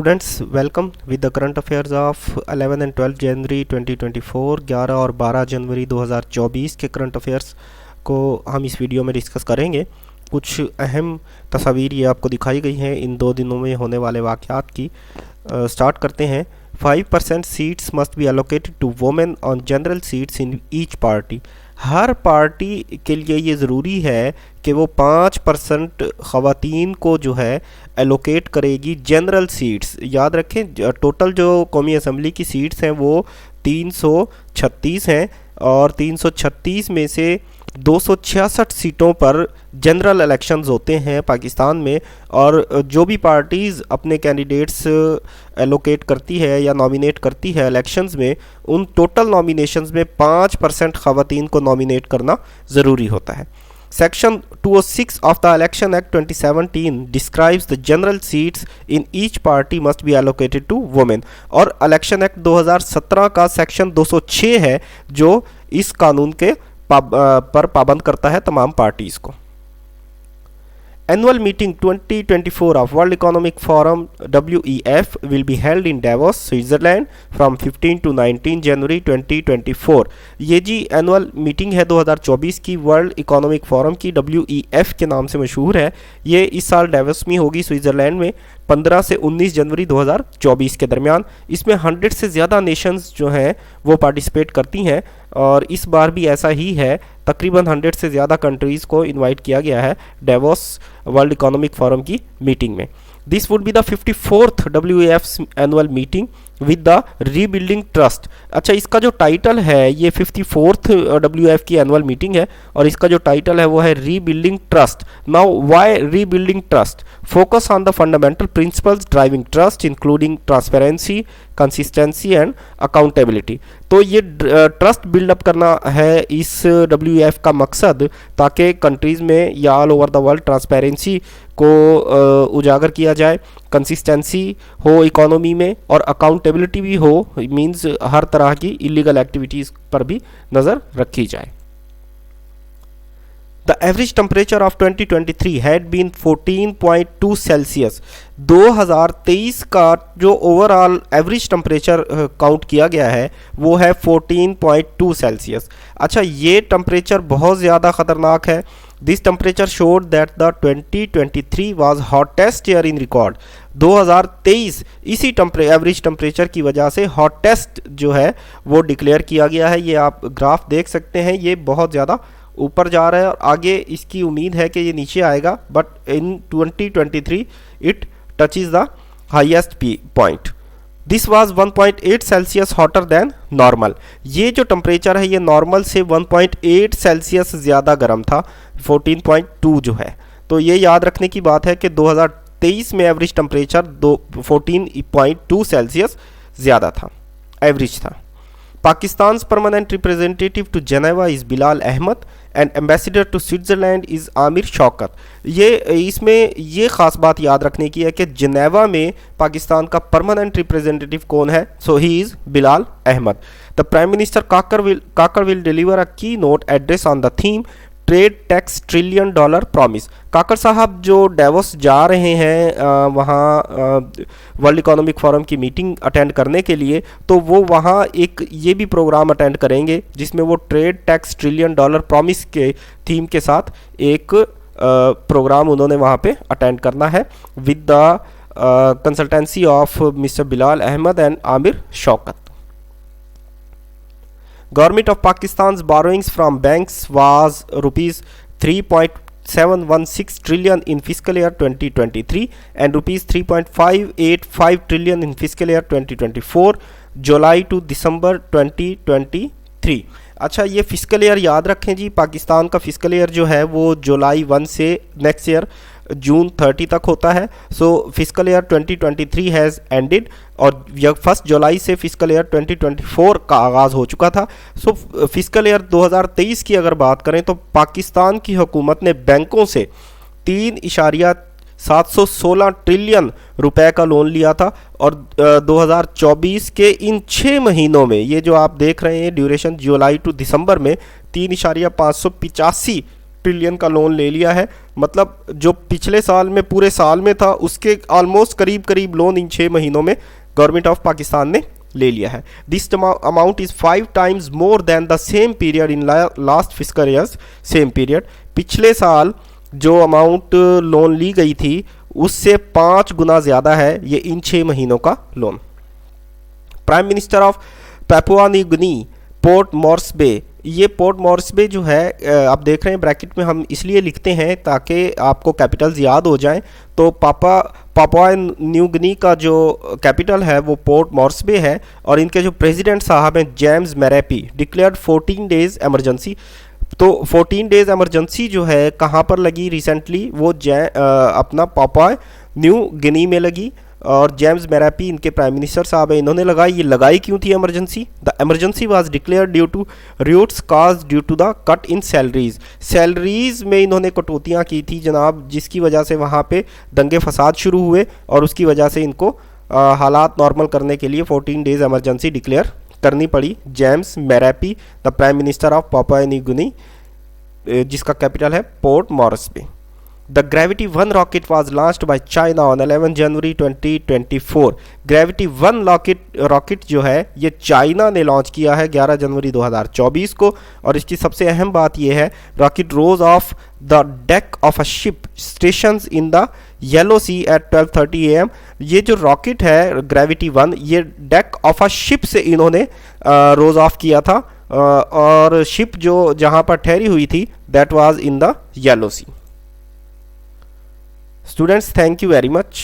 Students welcome with the current affairs of 11 and 12 जनवरी 2024। 11 और 12 जनवरी 2024 के current affairs को हम इस वीडियो में डिस्कस करेंगे। कुछ अहम तस्वीर ये आपको दिखाई गई हैं इन 2 दिनों में होने वाले वाक़यात की। स्टार्ट करते हैं। 5% seats must be allocated to women on general seats in each party. हर पार्टी के लिए ये ज़रूरी है कि वो 5% ख़वातीन को जो है एलोकेट करेगी जनरल सीट्स। याद रखें, टोटल जो कौमी असम्बली की सीट्स हैं वो 336 हैं और 336 में से 266 सीटों पर जनरल इलेक्शंस होते हैं पाकिस्तान में। और जो भी पार्टीज़ अपने कैंडिडेट्स एलोकेट करती है या नॉमिनेट करती है इलेक्शंस में, उन टोटल नॉमिनेशंस में 5% ख़वातीन को नॉमिनेट करना ज़रूरी होता है। Section 206 of the Election Act 2017 describes the general seats in each party must be allocated to women। और इलेक्शन एक्ट 2017 का सेक्शन 206 है जो इस कानून के पर पाबंद करता है तमाम पार्टीज़ को। Annual meeting 2024 of World Economic Forum WEF will be held in Davos, Switzerland from 15 to 19 जनवरी 2024। ये जी एनुअल मीटिंग है 2024 की वर्ल्ड इकोनॉमिक फोरम की, WEF के नाम से मशहूर है। ये इस साल डेवोस में होगी, स्विट्ज़रलैंड में, 15 से 19 जनवरी 2024 के दरमियान। इसमें 100 से ज़्यादा नेशंस जो हैं वो पार्टिसिपेट करती हैं और इस बार भी ऐसा ही है। तकरीबन 100 से ज़्यादा कंट्रीज़ को इनवाइट किया गया है डेवोस वर्ल्ड इकोनॉमिक फोरम की मीटिंग में। This would be the 54th WEF annual meeting with the rebuilding trust. अच्छा, इसका जो टाइटल है, ये 54th WEF की एनुअल मीटिंग है और इसका जो टाइटल है वो है rebuilding trust. Now why rebuilding trust? Focus on the fundamental principles driving trust including transparency, consistency and accountability. तो ये ट्रस्ट बिल्डअप करना है इस WEF का मकसद, ताकि कंट्रीज़ में या all over the world transparency को उजागर किया जाए, कंसिस्टेंसी हो इकोनॉमी में और अकाउंटेबिलिटी भी हो, मींस हर तरह की इलीगल एक्टिविटीज़ पर भी नज़र रखी जाए। The average temperature of 2023 had been 14.2 Celsius. 2023 का जो ओवरऑल एवरेज टेम्परेचर काउंट किया गया है वो है 14.2 सेल्सियस। अच्छा, ये टेम्परेचर बहुत ज़्यादा ख़तरनाक है। This temperature showed that the 2023 was hottest year in record. 2023 इसी एवरेज टेम्परेचर की वजह से हॉटेस्ट जो है वो डिक्लेयर किया गया है। ये आप ग्राफ देख सकते हैं, ये बहुत ज़्यादा ऊपर जा रहा है और आगे इसकी उम्मीद है कि ये नीचे आएगा, but in 2023 it touches the highest point. This was 1.8 Celsius hotter then normal. ये जो टेम्परेचर है ये नॉर्मल से 1.8 सेल्सियस ज़्यादा गर्म था, 14.2 जो है। तो ये याद रखने की बात है कि 2023 में एवरेज टेम्परेचर 14.2 सेल्सियस ज़्यादा था, एवरेज था। Pakistan's permanent representative to Geneva is Bilal Ahmed and ambassador to Switzerland is Amir Shaukat। ये इसमें ये ख़ास बात याद रखने की है कि जनेवा में पाकिस्तान का परमानेंट रिप्रेजेंटेटिव कौन है? So he is Bilal Ahmad. The prime minister Kakar will deliver a keynote address on the theme trade tax $1 trillion promise. Kakar साहब जो डेवोस जा रहे हैं वहाँ वर्ल्ड इकोनॉमिक फोरम की मीटिंग अटेंड करने के लिए, तो वो वहाँ एक ये भी प्रोग्राम अटेंड करेंगे जिसमें वो ट्रेड टैक्स $1 ट्रिलियन प्रॉमिस के थीम के साथ एक प्रोग्राम उन्होंने वहाँ पे अटेंड करना है with the consultancy of mister Bilal Ahmed and Aamir Shaukat. Government of Pakistan's borrowings from banks was rupees 3.716 trillion in fiscal year 2023 and rupees 3.585 trillion in fiscal year 2024, July to December 2023। अच्छा, ये फिस्कल ईयर याद रखें जी, पाकिस्तान का फिस्कल ईयर जो है वो जुलाई 1 से next year जून 30 तक होता है। सो फिस्कल ईयर 2023 हैज़ एंडेड और 1 जुलाई से फिस्कल ईयर 2024 का आगाज़ हो चुका था। सो फिस्कल ईयर 2023 की अगर बात करें तो पाकिस्तान की हुकूमत ने बैंकों से 3.716 ट्रिलियन रुपए का लोन लिया था और 2024 के इन 6 महीनों में, ये जो आप देख रहे हैं ड्यूरेशन जुलाई टू दिसंबर में, 3.585 ट्रिलियन का लोन ले लिया है। मतलब जो पिछले साल में पूरे साल में था उसके ऑलमोस्ट करीब करीब लोन इन 6 महीनों में गवर्नमेंट ऑफ पाकिस्तान ने ले लिया है। This amount is 5 times more than the same period in last fiscal years same period. पिछले साल जो अमाउंट लोन ली गई थी उससे 5 गुना ज़्यादा है ये इन 6 महीनों का loan. Prime minister of Papua New Guinea Port Moresby, ये पोर्ट मॉर्सबे जो है आप देख रहे हैं ब्रैकेट में हम इसलिए लिखते हैं ताकि आपको कैपिटल्स याद हो जाएं। तो पापुआ न्यू गिनी का जो कैपिटल है वो पोर्ट मॉर्सबे है और इनके जो प्रेसिडेंट साहब हैं जेम्स मैरेपी डिक्लेयर्ड 14 डेज एमरजेंसी। तो 14 डेज एमरजेंसी जो है कहाँ पर लगी रिसेंटली, वो अपना पापुआ न्यू गिनी में लगी और जेम्स मैरापी इनके प्राइम मिनिस्टर साहब हैं, इन्होंने लगाई। ये लगाई क्यों थी emergency? The emergency was declare due to riots cause due to the cut in salaries में इन्होंने कटौतियाँ की थी जनाब, जिसकी वजह से वहाँ पे दंगे फसाद शुरू हुए और उसकी वजह से इनको हालात नॉर्मल करने के लिए 14 डेज एमरजेंसी डिक्लेयर करनी पड़ी। James Marape the prime minister of Papua New Guinea जिसका कैपिटल है Port Moresby. The Gravity 1 rocket was launched by China on 11 January 2024। Gravity 1 rocket जो है ये चाइना ने लॉन्च किया है 11 जनवरी 2024 को और इसकी सबसे अहम बात यह है rocket rose off the deck of a ship stations in the Yellow Sea at 12:30 AM। ये जो रॉकेट है ग्रेविटी 1 ये डेक ऑफ अ शिप से इन्होंने रोज ऑफ किया था और शिप जो जहाँ पर ठहरी हुई थी that was in the Yellow Sea. Students, thank you very much.